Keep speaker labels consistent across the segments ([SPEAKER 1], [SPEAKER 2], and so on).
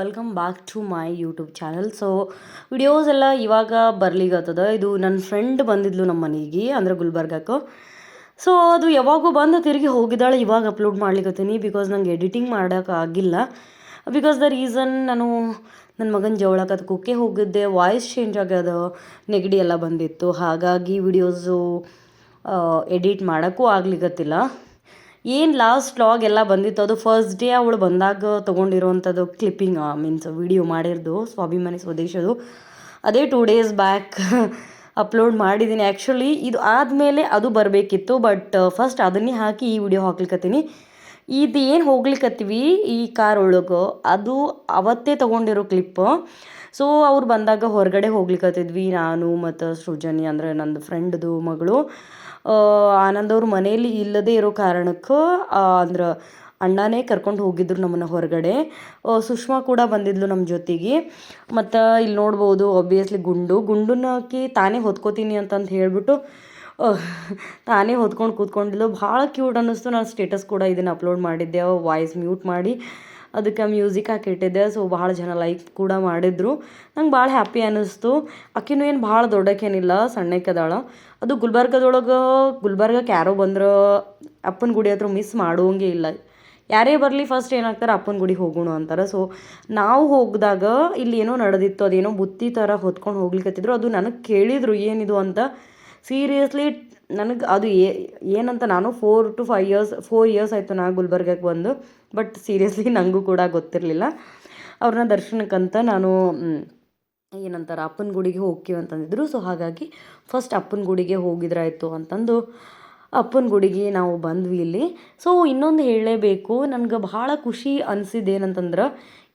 [SPEAKER 1] Welcome back to my YouTube channel. So videos ಎಲ್ಲ ಇವಾಗ ಬರ್ಲಿಗತ್ತದ. ಇದು ನನ್ನ ಫ್ರೆಂಡ್ ಬಂದಿದ್ಲು ನಮ್ಮ ಮನೆಗೆ, ಅಂದರೆ ಗುಲ್ಬರ್ಗಕ್ಕೆ. ಸೊ ಅದು ಯಾವಾಗೂ ಬಂದು ತಿರುಗಿ ಹೋಗಿದ್ದಾಳೆ. ಇವಾಗ ಅಪ್ಲೋಡ್ ಮಾಡ್ಲಿಕ್ಕತ್ತೀನಿ ಬಿಕಾಸ್ ನಂಗೆ ಎಡಿಟಿಂಗ್ ಮಾಡೋಕ್ಕಾಗಿಲ್ಲ. ಬಿಕಾಸ್ ದ ರೀಸನ್, ನಾನು ನನ್ನ ಮಗನ ಜವಳಕ್ಕೆ ಕುಕ್ಕೆ ಹೋಗಿದ್ದೆ, ವಾಯ್ಸ್ ಚೇಂಜ್ ಆಗ್ಯದ, ನೆಗಡಿ ಎಲ್ಲ ಬಂದಿತ್ತು. ಹಾಗಾಗಿ ವಿಡಿಯೋಸು ಎಡಿಟ್ ಮಾಡೋಕ್ಕೂ ಆಗ್ಲಿಕ್ಕತ್ತಿಲ್ಲ. ಏನು ಲಾಸ್ಟ್ ವ್ಲಾಗ್ ಎಲ್ಲ ಬಂದಿತ್ತು, ಅದು ಫಸ್ಟ್ ಡೇ ಅವಳು ಬಂದಾಗ ತೊಗೊಂಡಿರೋವಂಥದ್ದು ಕ್ಲಿಪ್ಪಿಂಗ್, ಮೀನ್ಸ್ ವಿಡಿಯೋ ಮಾಡಿರೋದು ಸ್ವಾಭಿಮಾನಿ ಸ್ವದೇಶದು. ಅದೇ 2 ಡೇಸ್ ಬ್ಯಾಕ್ ಅಪ್ಲೋಡ್ ಮಾಡಿದ್ದೀನಿ. ಆ್ಯಕ್ಚುಲಿ ಇದು ಆದಮೇಲೆ ಅದು ಬರಬೇಕಿತ್ತು, ಬಟ್ ಫಸ್ಟ್ ಅದನ್ನೇ ಹಾಕಿ ಈ ವಿಡಿಯೋ ಹಾಕ್ಲಿಕ್ಕತ್ತೀನಿ. ಇದು ಏನು ಹೋಗ್ಲಿಕ್ಕತ್ತೀವಿ ಈ ಕಾರ್ ಒಳಗೆ, ಅದು ಅವತ್ತೇ ತೊಗೊಂಡಿರೋ ಕ್ಲಿಪ್ಪು. ಸೊ ಅವ್ರು ಬಂದಾಗ ಹೊರಗಡೆ ಹೋಗ್ಲಿಕ್ಕತ್ತಿದ್ವಿ, ನಾನು ಮತ್ತು ಸೃಜನಿ, ಅಂದರೆ ನಂದು ಫ್ರೆಂಡ್ದು ಮಗಳು. ಆನಂದ್ ಅವ್ರ ಮನೇಲಿ ಇಲ್ಲದೇ ಇರೋ ಕಾರಣಕ್ಕೆ ಅಂದ್ರೆ ಅಣ್ಣನೇ ಕರ್ಕೊಂಡು ಹೋಗಿದ್ರು ನಮ್ಮನ್ನು ಹೊರಗಡೆ. ಸುಷ್ಮಾ ಕೂಡ ಬಂದಿದ್ಲು ನಮ್ಮ ಜೊತೆಗೆ. ಮತ್ತು ಇಲ್ಲಿ ನೋಡ್ಬೋದು ಒಬ್ವಿಯಸ್ಲಿ ಗುಂಡನ್ನಕ್ಕೆ ತಾನೇ ಹೊತ್ಕೋತೀನಿ ಅಂತಂದು ಹೇಳಿಬಿಟ್ಟು ತಾನೇ ಹೊತ್ಕೊಂಡು ಕೂತ್ಕೊಂಡಿದ್ಲು. ಭಾಳ ಕ್ಯೂಟ್ ಅನ್ನಿಸ್ತು. ನಾನು ಸ್ಟೇಟಸ್ ಕೂಡ ಇದನ್ನು ಅಪ್ಲೋಡ್ ಮಾಡಿದ್ದೆ, ವಾಯ್ಸ್ ಮ್ಯೂಟ್ ಮಾಡಿ ಅದಕ್ಕೆ ಮ್ಯೂಸಿಕ್ ಹಾಕಿಟ್ಟಿದ್ದೆ. ಸೊ ಭಾಳ ಜನ ಲೈಕ್ ಕೂಡ ಮಾಡಿದ್ರು. ನಂಗೆ ಭಾಳ ಹ್ಯಾಪಿ ಅನ್ನಿಸ್ತು. ಆಕಿನೂ ಏನು ಭಾಳ ದೊಡ್ಡಕ್ಕೇನಿಲ್ಲ, ಸಣ್ಣಕ್ಕದಾಳ. ಅದು ಗುಲ್ಬರ್ಗಕ್ಕೆ ಯಾರೋ ಬಂದ್ರೆ ಅಪ್ಪನ ಗುಡಿ ಹತ್ರ ಮಿಸ್ ಮಾಡುವಂಗೆ ಇಲ್ಲ. ಯಾರೇ ಬರಲಿ ಫಸ್ಟ್ ಏನಾಗ್ತಾರೆ, ಅಪ್ಪನ ಗುಡಿಗೆ ಹೋಗೋಣ ಅಂತಾರೆ. ಸೊ ನಾವು ಹೋಗಿದಾಗ ಇಲ್ಲಿ ಏನೋ ನಡೆದಿತ್ತು, ಅದೇನೋ ಬುತ್ತಿ ಥರ ಹೊತ್ಕೊಂಡು ಹೋಗ್ಲಿಕ್ಕತ್ತಿದ್ರು. ಅದು ನನಗೆ ಕೇಳಿದರು ಏನಿದು ಅಂತ. ಸೀರಿಯಸ್ಲಿ ನನಗೆ ಅದು ಏನಂತ, ನಾನು 4 ಇಯರ್ಸ್ ಆಯಿತು ನಾ ಗುಲ್ಬರ್ಗಕ್ಕೆ ಬಂದು. ಬಟ್ ಸೀರಿಯಸ್ಲಿ ನನಗೂ ಕೂಡ ಗೊತ್ತಿರಲಿಲ್ಲ. ಅವ್ರನ್ನ ದರ್ಶನಕ್ಕಂತ ನಾನು ಏನಂತಾರೆ ಅಪ್ಪನ ಗುಡಿಗೆ ಹೋಗ್ತೀವಿ ಅಂತಂದಿದ್ರು. ಸೊ ಹಾಗಾಗಿ ಫಸ್ಟ್ ಅಪ್ಪನ ಗುಡಿಗೆ ಹೋಗಿದ್ರಾಯ್ತು ಅಂತಂದು ಅಪ್ಪನ ಗುಡಿಗೆ ನಾವು ಬಂದ್ವಿ ಇಲ್ಲಿ. ಸೊ ಇನ್ನೊಂದು ಹೇಳಲೇಬೇಕು, ನನಗೆ ಭಾಳ ಖುಷಿ ಅನಿಸಿದ್ದು ಏನಂತಂದ್ರೆ,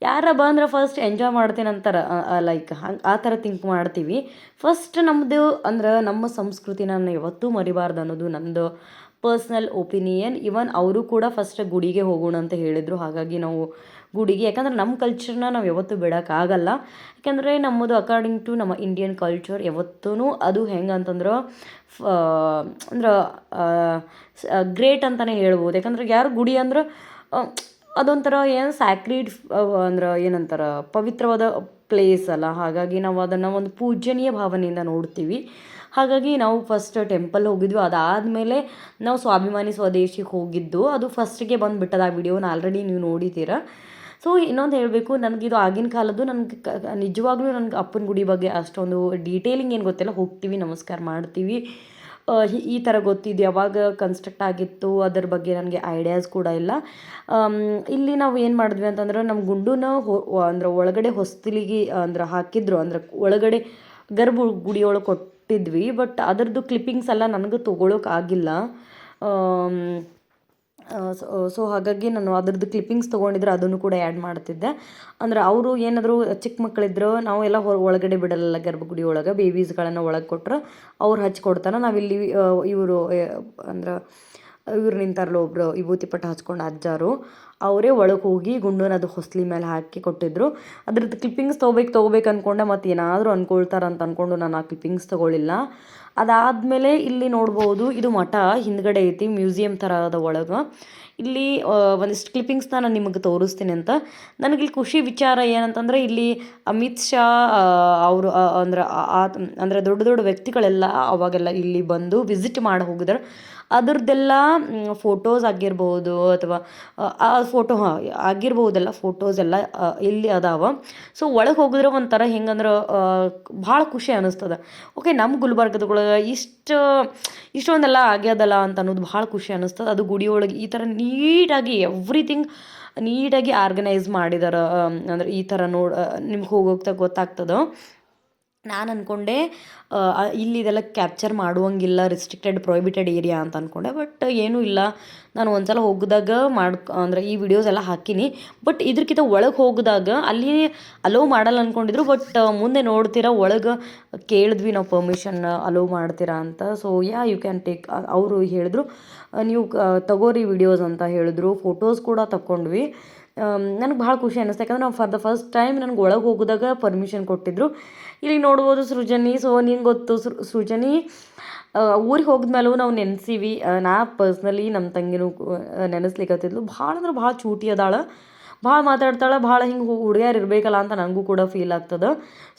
[SPEAKER 1] ಯಾರ ಬಂದ್ರೆ ಫಸ್ಟ್ ಎಂಜಾಯ್ ಮಾಡ್ತೇನೆ ಅಂತಾರೆ, ಲೈಕ್ ಹಂಗೆ ಆ ಥರ ಥಿಂಕ್ ಮಾಡ್ತೀವಿ. ಫಸ್ಟ್ ನಮ್ಮದು ಅಂದ್ರೆ ನಮ್ಮ ಸಂಸ್ಕೃತಿನ ನಾನು ಯಾವತ್ತೂ ಮರಿಬಾರ್ದು ಅನ್ನೋದು ನಂದು ಪರ್ಸ್ನಲ್ ಒಪಿನಿಯನ್. ಇವನ್ ಅವರು ಕೂಡ ಫಸ್ಟ್ ಗುಡಿಗೆ ಹೋಗೋಣ ಅಂತ ಹೇಳಿದರು. ಹಾಗಾಗಿ ನಾವು ಗುಡಿಗೆ, ಯಾಕಂದ್ರೆ ನಮ್ಮ ಕಲ್ಚರ್ನ ನಾವು ಯಾವತ್ತೂ ಬಿಡೋಕ್ಕಾಗಲ್ಲ. ಯಾಕಂದರೆ ನಮ್ಮದು ಅಕಾರ್ಡಿಂಗ್ ಟು ನಮ್ಮ ಇಂಡಿಯನ್ ಕಲ್ಚರ್ ಯಾವತ್ತೂ ಅದು ಹೆಂಗೆ ಅಂತಂದ್ರೆ ಅಂದ್ರೆ ಗ್ರೇಟ್ ಅಂತಲೇ ಹೇಳ್ಬೋದು. ಯಾಕಂದ್ರೆ ಯಾರು ಗುಡಿ ಅಂದ್ರೆ ಅದೊಂಥರ ಏನು ಸ್ಯಾಕ್ರಿಡ್, ಅಂದ್ರೆ ಏನಂತಾರೆ ಪವಿತ್ರವಾದ ಪ್ಲೇಸ್ ಅಲ್ಲ. ಹಾಗಾಗಿ ನಾವು ಅದನ್ನು ಒಂದು ಪೂಜನೀಯ ಭಾವನೆಯಿಂದ ನೋಡ್ತೀವಿ. ಹಾಗಾಗಿ ನಾವು ಫಸ್ಟ್ ಟೆಂಪಲ್ ಹೋಗಿದ್ವಿ. ಅದಾದಮೇಲೆ ನಾವು ಸ್ವಾಭಿಮಾನಿ ಸ್ವದೇಶಿಗೆ ಹೋಗಿದ್ದು. ಅದು ಫಸ್ಟಿಗೆ ಬಂದುಬಿಟ್ಟದ ಆ ವಿಡಿಯೋನ ಆಲ್ರೆಡಿ ನೀವು ನೋಡಿದ್ದೀರ. ಸೊ ಇನ್ನೊಂದು ಹೇಳಬೇಕು, ನನಗಿದು ಆಗಿನ ಕಾಲದ್ದು. ನನಗೆ ನಿಜವಾಗ್ಲೂ ನನಗೆ ಅಪ್ಪನ ಗುಡಿ ಬಗ್ಗೆ ಅಷ್ಟೊಂದು ಡೀಟೇಲಿಂಗ್ ಏನು ಗೊತ್ತಿಲ್ಲ. ಹೋಗ್ತೀವಿ, ನಮಸ್ಕಾರ ಮಾಡ್ತೀವಿ, ಈ ಥರ ಗೊತ್ತಿದ್ದು. ಯಾವಾಗ ಕನ್ಸ್ಟ್ರಕ್ಟ್ ಆಗಿತ್ತು ಅದರ ಬಗ್ಗೆ ನನಗೆ ಐಡಿಯಾಸ್ ಕೂಡ ಇಲ್ಲ. ಇಲ್ಲಿ ನಾವು ಏನು ಮಾಡಿದ್ವಿ ಅಂತಂದ್ರೆ, ನಮ್ಮ ಗುಂಡನ್ನ ಅಂದ್ರೆ ಒಳಗಡೆ ಹೊಸ್ತಿಲಿಗೆ ಅಂದ್ರೆ ಹಾಕಿದ್ರು, ಅಂದ್ರೆ ಒಳಗಡೆ ಗುಡಿಯೊಳಗೆ ಕೊಟ್ಟಿದ್ವಿ. ಬಟ್ ಅದರದ್ದು ಕ್ಲಿಪ್ಪಿಂಗ್ಸ್ ಎಲ್ಲ ನನಗೂ ತೊಗೊಳೋಕ್ಕಾಗಿಲ್ಲ. ಸೊ ಹಾಗಾಗಿ ನಾನು ಅದ್ರದ್ದು ಕ್ಲಿಪ್ಪಿಂಗ್ಸ್ ತೊಗೊಂಡಿದ್ರೆ ಅದನ್ನು ಕೂಡ ಆ್ಯಡ್ ಮಾಡ್ತಿದ್ದೆ. ಅಂದ್ರೆ ಅವರು ಏನಾದರೂ ಚಿಕ್ಕ ಮಕ್ಕಳಿದ್ರು, ನಾವೆಲ್ಲ ಒಳಗಡೆ ಬಿಡಲ್ಲ ಗರ್ಭಗುಡಿ ಒಳಗೆ. ಬೇಬೀಸ್ಗಳನ್ನು ಒಳಗೆ ಕೊಟ್ಟರೆ ಅವ್ರು ಹಚ್ಕೊಡ್ತಾರೆ. ನಾವಿಲ್ಲಿ ಇವರು ಅಂದ್ರೆ ಇವ್ರು ನಿಂತಾರಲ್ಲ ಒಬ್ಬರು ವಿಭೂತಿ ಪಟ್ಟ ಹಚ್ಕೊಂಡು ಅಜ್ಜಾರು, ಅವರೇ ಒಳಗೆ ಹೋಗಿ ಗುಂಡನ್ನ ಅದು ಹೊಸ್ಲಿ ಮೇಲೆ ಹಾಕಿ ಕೊಟ್ಟಿದ್ರು. ಅದ್ರದ್ದು ಕ್ಲಿಪ್ಪಿಂಗ್ಸ್ ತೊಗೋಬೇಕು ಅಂದ್ಕೊಂಡೆ, ಮತ್ತು ಏನಾದರೂ ಅಂದ್ಕೊಳ್ತಾರಂತ ಅಂದ್ಕೊಂಡು ನಾನು ಆ ಕ್ಲಿಪ್ಪಿಂಗ್ಸ್ ತೊಗೊಳ್ಳಿಲ್ಲ. ಅದಾದಮೇಲೆ ಇಲ್ಲಿ ನೋಡ್ಬೋದು, ಇದು ಮಠ ಹಿಂದ್ಗಡೆ ಐತಿ, ಮ್ಯೂಸಿಯಂ ಥರ ಅದ ಒಳಗೆ. ಇಲ್ಲಿ ಒಂದಿಷ್ಟು ಕ್ಲಿಪ್ಪಿಂಗ್ಸ್ನ ನಾನು ನಿಮಗೆ ತೋರಿಸ್ತೀನಿ ಅಂತ. ನನಗಿಲ್ಲಿ ಖುಷಿ ವಿಚಾರ ಏನಂತಂದರೆ, ಇಲ್ಲಿ ಅಮಿತ್ ಶಾ ಅವರು ಅಂದರೆ ದೊಡ್ಡ ದೊಡ್ಡ ವ್ಯಕ್ತಿಗಳೆಲ್ಲ ಅವಾಗೆಲ್ಲ ಇಲ್ಲಿ ಬಂದು ವಿಸಿಟ್ ಮಾಡಿ ಹೋಗಿದ್ದಾರೆ. ಅದ್ರದ್ದೆಲ್ಲ ಫೋಟೋಸ್ ಆಗಿರ್ಬೋದು, ಅಥವಾ ಆ ಫೋಟೋ ಆಗಿರ್ಬೋದೆಲ್ಲ ಫೋಟೋಸ್ ಎಲ್ಲ ಇಲ್ಲಿ ಅದಾವ. ಸೊ ಒಳಗೆ ಹೋಗಿದ್ರೆ ಒಂಥರ ಹೆಂಗಂದ್ರೆ ಭಾಳ ಖುಷಿ ಅನ್ನಿಸ್ತದೆ. ಓಕೆ, ನಮ್ಮ ಗುಲ್ಬರ್ಗದೊಳಗೆ ಇಷ್ಟೊಂದೆಲ್ಲ ಆಗ್ಯದಲ್ಲ ಅಂತ ಅನ್ನೋದು ಭಾಳ ಖುಷಿ ಅನ್ನಿಸ್ತದೆ. ಅದು ಗುಡಿಯೊಳಗೆ ಈ ಥರ ನೀಟಾಗಿ ಎವ್ರಿಥಿಂಗ್ ನೀಟಾಗಿ ಆರ್ಗನೈಸ್ ಮಾಡಿದಾರೆ. ಅಂದ್ರೆ ಈ ಥರ ನಿಮ್ಗೆ ಹೋಗೋಗ್ತಾ ಗೊತ್ತಾಗ್ತದೆ. ನಾನು ಅಂದ್ಕೊಂಡೆ ಇಲ್ಲಿ ಇದೆಲ್ಲ ಕ್ಯಾಪ್ಚರ್ ಮಾಡುವಂಗಿಲ್ಲ, ರಿಸ್ಟ್ರಿಕ್ಟೆಡ್ ಪ್ರೊಹಿಬಿಟೆಡ್ ಏರಿಯಾ ಅಂತ ಅಂದ್ಕೊಂಡೆ. ಬಟ್ ಏನೂ ಇಲ್ಲ. ನಾನು ಒಂದ್ಸಲ ಹೋಗಿದಾಗ ಅಂದರೆ ಈ ವಿಡಿಯೋಸ್ ಎಲ್ಲ ಹಾಕೀನಿ. ಬಟ್ ಇದ್ರಕ್ಕಿಂತ ಒಳಗೆ ಹೋಗಿದಾಗ ಅಲ್ಲಿ ಅಲೋ ಮಾಡಲ್ಲ ಅಂದ್ಕೊಂಡಿದ್ರು. ಬಟ್ ಮುಂದೆ ನೋಡ್ತೀರಾ ಒಳಗೆ ಕೇಳಿದ್ವಿ ನಾವು ಪರ್ಮಿಷನ್, ಅಲೋ ಮಾಡ್ತೀರಾ ಅಂತ. So you can take. ಅವರು ಹೇಳಿದ್ರು ನೀವು ತಗೋರಿ ವಿಡಿಯೋಸ್ ಅಂತ ಹೇಳಿದ್ರು. ಫೋಟೋಸ್ ಕೂಡ ತಗೊಂಡ್ವಿ. ನನಗೆ ಭಾಳ ಖುಷಿ ಅನ್ನಿಸ್ತು. ಯಾಕಂದ್ರೆ ನಾವು ಫಾರ್ ದ ಫಸ್ಟ್ ಟೈಮ್ ನನಗೆ ಒಳಗೆ ಹೋಗಿದಾಗ ಪರ್ಮಿಷನ್ ಕೊಟ್ಟಿದ್ರು. ಇಲ್ಲಿ ನೋಡ್ಬೋದು ಸೃಜನಿ. ಸೊ ನಿಂಗೆ ಗೊತ್ತು, ಸೃಜನಿ ಊರಿಗೆ ಹೋಗಿದ್ಮೇಲೂ ನಾವು ನೆನೆಸೀವಿ. ನಾ ಪರ್ಸ್ನಲಿ ನಮ್ಮ ತಂಗಿನೂ ನೆನೆಸ್ಲಿಕ್ಕತ್ತಿದ್ಲು. ಭಾಳ ಅಂದ್ರೆ ಭಾಳ ಚೂಟಿ ಅದಾಳ, ಭಾಳ ಮಾತಾಡ್ತಾಳೆ, ಭಾಳ ಹಿಂಗೆ ಹುಡುಗ್ಯಾರು ಇರಬೇಕಲ್ಲ ಅಂತ ನನಗೂ ಕೂಡ ಫೀಲ್ ಆಗ್ತದೆ.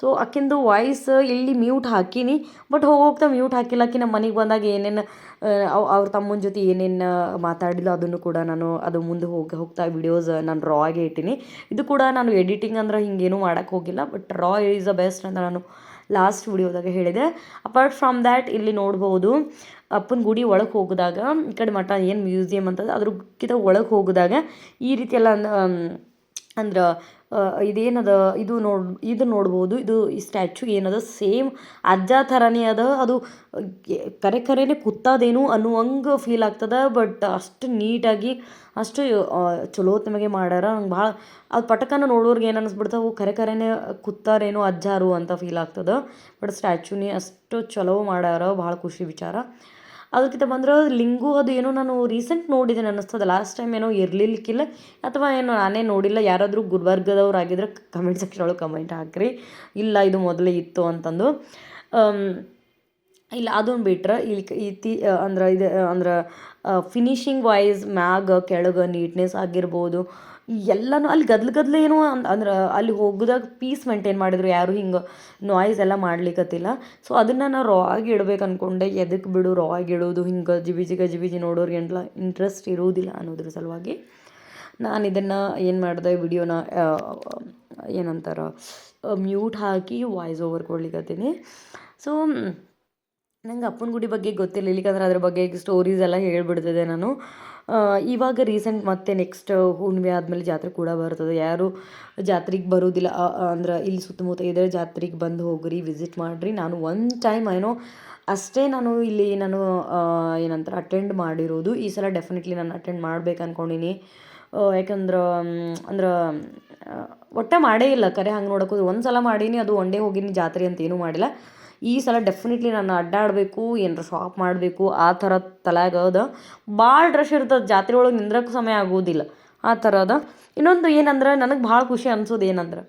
[SPEAKER 1] ಸೊ ಆಕಿಂದು ವಾಯ್ಸ್ ಇಲ್ಲಿ ಮ್ಯೂಟ್ ಹಾಕೀನಿ, ಬಟ್ ಹೋಗ್ತಾ ಮ್ಯೂಟ್ ಹಾಕಿಲ್ಲ. ಆಕಿ ನಮ್ಮ ಮನೆಗೆ ಬಂದಾಗ ಏನೇನು ಅವ್ರ ತಮ್ಮನ ಜೊತೆ ಏನೇನು ಮಾತಾಡಿಲ್ಲ ಅದನ್ನು ಕೂಡ ನಾನು ಅದು ಮುಂದೆ ಹೋಗ್ತಾ ವಿಡಿಯೋಸ್ ನಾನು ರಾ ಆಗೇ ಇಟ್ಟೀನಿ. ಇದು ಕೂಡ ನಾನು ಎಡಿಟಿಂಗ್ ಅಂದ್ರೆ ಹಿಂಗೇನು ಮಾಡೋಕ್ಕೆ ಹೋಗಿಲ್ಲ, but raw is the best ಅಂತ ನಾನು ಲಾಸ್ಟ್ ವಿಡಿಯೋದಾಗ ಹೇಳಿದೆ. ಅಪಾರ್ಟ್ ಫ್ರಮ್ ದ್ಯಾಟ್ ಇಲ್ಲಿ ನೋಡ್ಬೋದು ಅಪ್ಪನ ಗುಡಿ ಒಳಗೆ ಹೋಗಿದಾಗ ಈ ಕಡೆ ಮಠ ಏನು ಮ್ಯೂಸಿಯಮ್ ಅಂತಂದ್ರೆ ಅದ್ರಕ್ಕಿಂತ ಒಳಗೆ ಹೋಗಿದಾಗ ಈ ರೀತಿ ಎಲ್ಲ ಅಂದ್ರೆ ಇದೇನದ ಇದು ನೋಡ್ಬೋದು. ಈ ಸ್ಟ್ಯಾಚು ಏನದ ಸೇಮ್ ಅಜ್ಜ ಥರನೇ ಅದ. ಅದು ಕರೆನೇ ಕುತ್ತದೇನು ಅನ್ನುವಂಗೆ ಫೀಲ್ ಆಗ್ತದೆ. ಬಟ್ ಅಷ್ಟು ನೀಟಾಗಿ ಅಷ್ಟು ಚಲೋ ತಮಗೆ ಮಾಡ್ಯಾರ. ನಂಗೆ ಭಾಳ ಅದು ಪಟಕನ ನೋಡೋರ್ಗೆ ಏನು ಅನ್ನಿಸ್ಬಿಡ್ತಾವೆ, ಕರೆನೇ ಕುತ್ತಾರೇನೋ ಅಜ್ಜಾರು ಅಂತ ಫೀಲ್ ಆಗ್ತದೆ. ಬಟ್ ಸ್ಟ್ಯಾಚುನೇ ಅಷ್ಟು ಚಲೋ ಮಾಡ್ಯಾರ, ಭಾಳ ಖುಷಿ ವಿಚಾರ. ಅದಕ್ಕಿಂತ ಬಂದ್ರೆ ಲಿಂಗು ಅದು ಏನೋ ನಾನು ರೀಸೆಂಟ್ ನೋಡಿದ್ದೇನೆ ಅನ್ನಿಸ್ತದೆ. ಲಾಸ್ಟ್ ಟೈಮ್ ಏನೋ ಇರಲಿಕ್ಕಿಲ್ಲ ಅಥವಾ ಏನೋ ನಾನೇ ನೋಡಿಲ್ಲ. ಯಾರಾದರೂ ಗುಲ್ಬರ್ಗದವ್ರು ಆಗಿದ್ರೆ ಕಮೆಂಟ್ ಸೆಕ್ಷನ್ ಒಳಗೆ ಕಮೆಂಟ್ ಹಾಕ್ರಿ, ಇಲ್ಲ ಇದು ಮೊದಲೇ ಇತ್ತು ಅಂತಂದು. ಇಲ್ಲ ಅದನ್ನು ಬಿಟ್ರೆ ಇಲ್ಲಿ ಅಂದ್ರೆ ಫಿನಿಶಿಂಗ್ ವೈಸ್ ಮ್ಯಾಗ ಕೆಳಗೆ ನೀಟ್ನೆಸ್ ಆಗಿರ್ಬೋದು ಎಲ್ಲನೂ ಅಲ್ಲಿ ಗದ್ಲು ಏನೋ ಅಂದ್ರೆ ಅಲ್ಲಿ ಹೋಗಿದಾಗ ಪೀಸ್ ಮೇಂಟೈನ್ ಮಾಡಿದ್ರು, ಯಾರು ಹಿಂಗೆ ನಾಯ್ಸ್ ಎಲ್ಲ ಮಾಡ್ಲಿಕ್ಕತ್ತಿಲ್ಲ. ಸೊ ಅದನ್ನು ನಾನು ರಾ ಆಗಿ ಇಡ್ಬೇಕು ಅಂದ್ಕೊಂಡೆ. ಎದಕ್ಕೆ ಬಿಡು ರಾ ಆಗಿ ಇಡೋದು, ಹಿಂಗೆ ಗಜಿಬಿಜಿ ನೋಡೋರಿಗೆಲ್ಲ ಇಂಟ್ರೆಸ್ಟ್ ಇರೋದಿಲ್ಲ ಅನ್ನೋದ್ರ ಸಲುವಾಗಿ ನಾನು ಇದನ್ನು ಏನು ಮಾಡಿದೆ, ವಿಡಿಯೋನ ಏನಂತಾರೆ ಮ್ಯೂಟ್ ಹಾಕಿ ವಾಯ್ಸ್ ಓವರ್ ಕೊಡ್ಲಿಕ್ಕತ್ತೀನಿ. ಸೊ ನಂಗೆ ಅಪ್ಪನ ಗುಡಿ ಬಗ್ಗೆ ಗೊತ್ತಿಲ್ಲ, ಇಲ್ಲಿಕಂದ್ರೆ ಅದ್ರ ಬಗ್ಗೆ ಸ್ಟೋರೀಸ್ ಎಲ್ಲ ಹೇಳ್ಬಿಡ್ತಿದ್ದೆ ನಾನು. ಇವಾಗ ರೀಸೆಂಟ್ ಮತ್ತೆ ನೆಕ್ಸ್ಟ್ ಹುಣ್ಣಿಮೆ ಆದಮೇಲೆ ಜಾತ್ರೆ ಕೂಡ ಬರ್ತದೆ. ಯಾರು ಜಾತ್ರೆಗೆ ಬರೋದಿಲ್ಲ ಅಂದ್ರೆ ಇಲ್ಲಿ ಸುತ್ತಮುತ್ತ ಇದ್ರೆ ಜಾತ್ರೆಗೆ ಬಂದು ಹೋಗ್ರಿ, ವಿಸಿಟ್ ಮಾಡಿರಿ. ನಾನು ಒನ್ ಟೈಮ್ ಏನೋ ಅಷ್ಟೇ ನಾನು ಇಲ್ಲಿ ಏನಂತಾರೆ ಅಟೆಂಡ್ ಮಾಡಿರೋದು. ಈ ಸಲ ಡೆಫಿನೆಟ್ಲಿ ನಾನು ಅಟೆಂಡ್ ಮಾಡ್ಬೇಕು ಅಂದ್ಕೊಂಡೀನಿ. ಯಾಕಂದ್ರೆ ಒಟ್ಟೆ ಮಾಡೇ ಇಲ್ಲ ಕರೆ. ಹಂಗೆ ನೋಡೋಕೆ ಒಂದು ಸಲ ಮಾಡೀನಿ, ಅದು ಒನ್ ಡೇ ಹೋಗೀನಿ, ಜಾತ್ರೆ ಅಂತ ಏನೂ ಮಾಡಿಲ್ಲ. ಈ ಸಲ ಡೆಫಿನೆಟ್ಲಿ ನಾನು ಅಡ್ಡಾಡಬೇಕು, ಏನಾರ ಶಾಪ್ ಮಾಡಬೇಕು ಆ ಥರ ತಲೆಯಾಗ ಅದ. ಭಾಳ ರಶ್ ಇರ್ತದೆ ಜಾತ್ರೆ ಒಳಗೆ, ನಿಂದ್ರಕ್ಕೂ ಸಮಯ ಆಗೋದಿಲ್ಲ ಆ ಥರ ಅದ. ಇನ್ನೊಂದು ಏನಂದ್ರೆ ನನಗೆ ಭಾಳ ಖುಷಿ ಅನ್ಸೋದು ಏನಂದ್ರೆ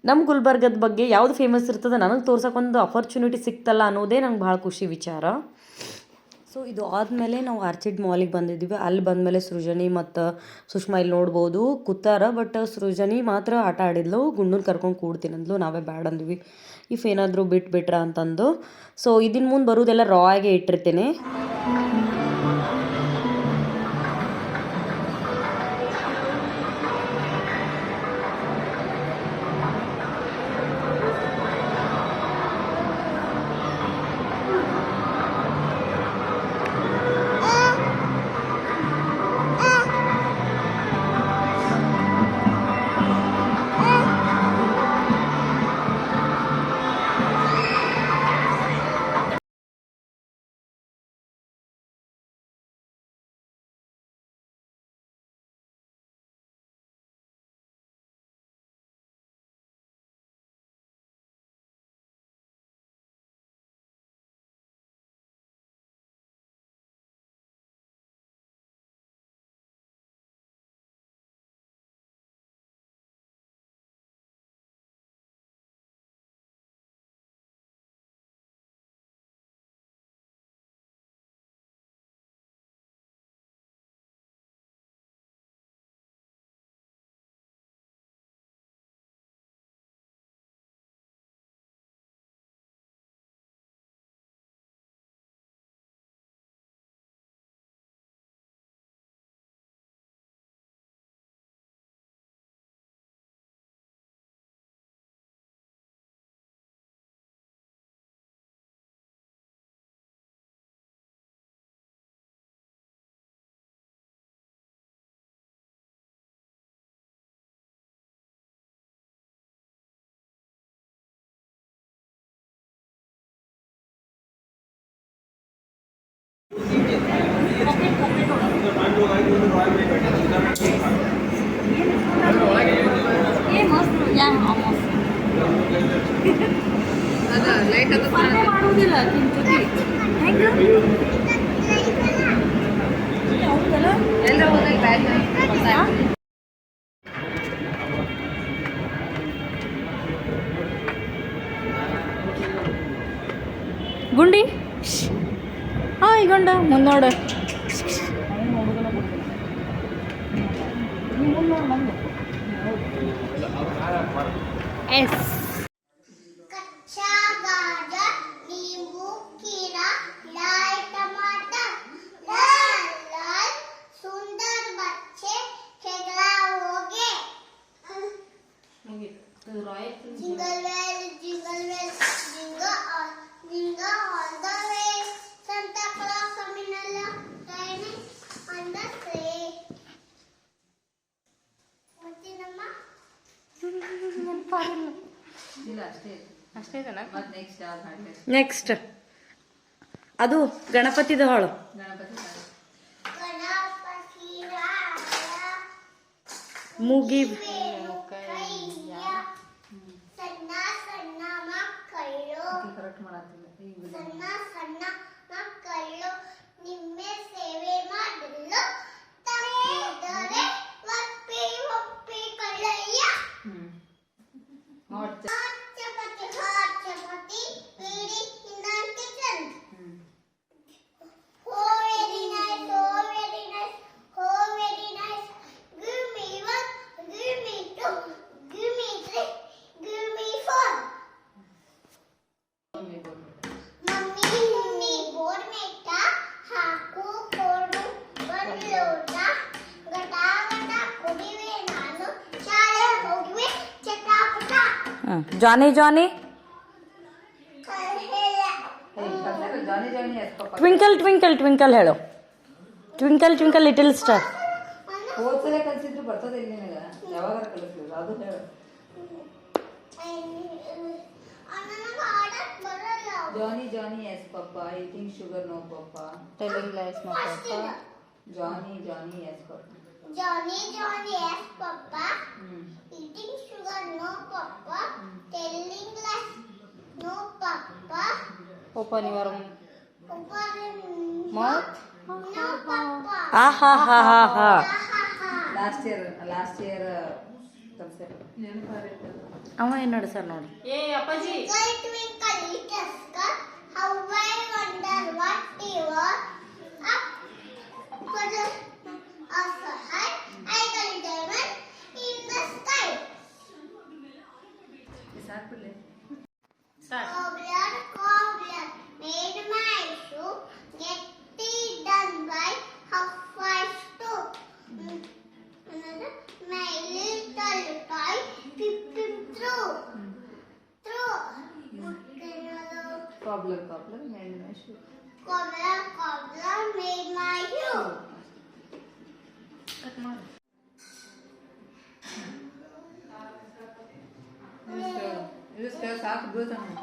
[SPEAKER 1] ನಮ್ಮ ಗುಲ್ಬರ್ಗದ ಬಗ್ಗೆ ಯಾವುದು ಫೇಮಸ್ ಇರ್ತದೆ ನನಗೆ ತೋರ್ಸೋಕ್ಕೊಂದು ಅಪರ್ಚುನಿಟಿ ಸಿಕ್ತಲ್ಲ ಅನ್ನೋದೇ ನಂಗೆ ಭಾಳ ಖುಷಿ ವಿಚಾರ. ಸೊ ಇದು ಆದಮೇಲೆ ನಾವು ಆರ್ಚಿಡ್ ಮಾಲಿಗೆ ಬಂದಿದ್ದೀವಿ. ಅಲ್ಲಿ ಬಂದಮೇಲೆ ಸೃಜನಿ ಮತ್ತು ಸುಷ್ಮಾ ಇಲ್ಲಿ ನೋಡ್ಬೋದು ಕೂತಾರ. ಬಟ್ ಸೃಜನಿ ಮಾತ್ರ ಆಟ ಆಡಿದ್ಲು, ಗುಂಡನ್ನ ಕರ್ಕೊಂಡು ಕೂಡ್ತೀನಂದ್ಲು. ನಾವೇ ಬ್ಯಾಡ ಅಂದ್ವಿ, ಇಫ್ ಏನಾದರೂ ಬಿಟ್ಬಿಟ್ರ ಅಂತಂದು. ಸೊ ಇದನ್ನು ಮುಂದೆ ಬರೋದೆಲ್ಲ ರಾ ಆಗೇ ಇಟ್ಟಿರ್ತೇನೆ.
[SPEAKER 2] ಗುಂಡಿ ಹಾಯ್ ಗಂಡ ಮುಂದೋಡ एस
[SPEAKER 3] कच्चा गाजर नींबू खीरा लाल टमाटर लाल लाल सुंदर बच्चे खेलाओगे jingle bell jingle all the way Santa Claus coming on the sleigh ಮುತ್ತಿನಮ್ಮ
[SPEAKER 2] ಅಷ್ಟೇ ಇದೆನಾ
[SPEAKER 1] ನೆಕ್ಸ್ಟ್ ಅದು ಗಣಪತಿದ ಹಾಳು.
[SPEAKER 3] ಗಣಪತಿ ರಾಯ
[SPEAKER 1] ಮೂಗಿ
[SPEAKER 3] ಸಣ್ಣ ಸಣ್ಣ ಮಕ್ಕಳು ಸಣ್ಣ ಸಣ್ಣ ಮಕ್ಕಳು ನಿಮ್ಮೆ ಸೇವೆ ಮಾಡಲು ತಡೆದರೆ ಒಪ್ಪಿ ಒಪ್ಪಿ ಕಳ್ಳಯ್ಯ ಚಪಾತಿ ಬೇಡಿ ಇನ್ನಂತೆ ಚಂದ Oh, very nice. Oh, very nice. Oh, very nice. Give me one. Give me two. Give me three. Give me four. Mummy ಬೋರ್ಮೆಟ್ಟ ಹಾಕು ಕೊಡು ಒಂದು ಲೋಟ ಗಟ ಗಟ ಕುಡಿವೆ ನಾನು ಶಾಲೆ ಹೋಗುವೆ ಚಟಾಪಟ
[SPEAKER 1] Johnny Johnny twinkle twinkle twinkle ಹೇಳು. Twinkle twinkle little star.
[SPEAKER 2] ಹೋದ್ಸಲ ಕಲಿಸಿದ್ರು ಬರ್ತದೆ ಇಲ್ಲಿ ನಿನಗೆ ಯಾವಾಗ ಕಲಿಸ್ಲಿಲ್ಲ ಅದು ಹೇಳು.
[SPEAKER 3] ನನಗೆ ಆಡಕ್ ಬರಲ್ಲ.
[SPEAKER 2] Johnny Johnny yes papa eating sugar no papa telling lies no papa Johnny Johnny yes papa
[SPEAKER 3] Johnny, yes, Papa. Eating sugar, no, Papa. Telling lies, no, Papa.
[SPEAKER 2] Open your
[SPEAKER 3] Open
[SPEAKER 2] mouth.
[SPEAKER 3] no, Papa.
[SPEAKER 1] ಆಹಾ ಹಾ ಹಾ ಹಾ.
[SPEAKER 2] Last year concept
[SPEAKER 1] ಅವ ಏನು ನಡೆಸ್ಯಾರ ನೋಡಿ.
[SPEAKER 3] Twinkle, twinkle, little star, how I wonder what you are. Up for the so high, I got a diamond in the sky. Cobbler, made my shoe, get it done by half past two. Another, my little toy, pip pip through. Another,
[SPEAKER 2] cobbler made my shoe
[SPEAKER 3] cobbler made my shoe.
[SPEAKER 2] ಇದು ಸಾಕು ಬೀಳ್ತಾನೆ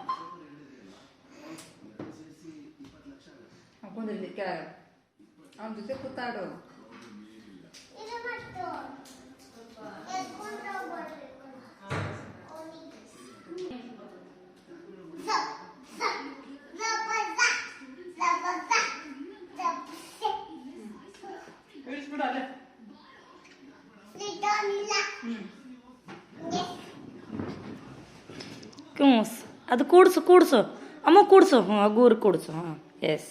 [SPEAKER 2] ಹಾಕೊಂಡಿರ್ಲಿ ಕೆಳಗೆ ಅವನ ಜೊತೆ ಕೂತಾಡು.
[SPEAKER 3] ಇದು ಮತ್ತು ಎಸ್ಕೊಂಡು ಹೋಗ್ಬಾರ್ದು.
[SPEAKER 1] ಕೂಸ್ ಅದು ಕೂಡ್ಸು ಕೂಡ್ಸು ಅಮ್ಮ ಕೂಡ್ಸು. ಹ್ಞೂ ಗೂರು ಕೂಡ್ಸು. ಹಾಂ ಎಸ್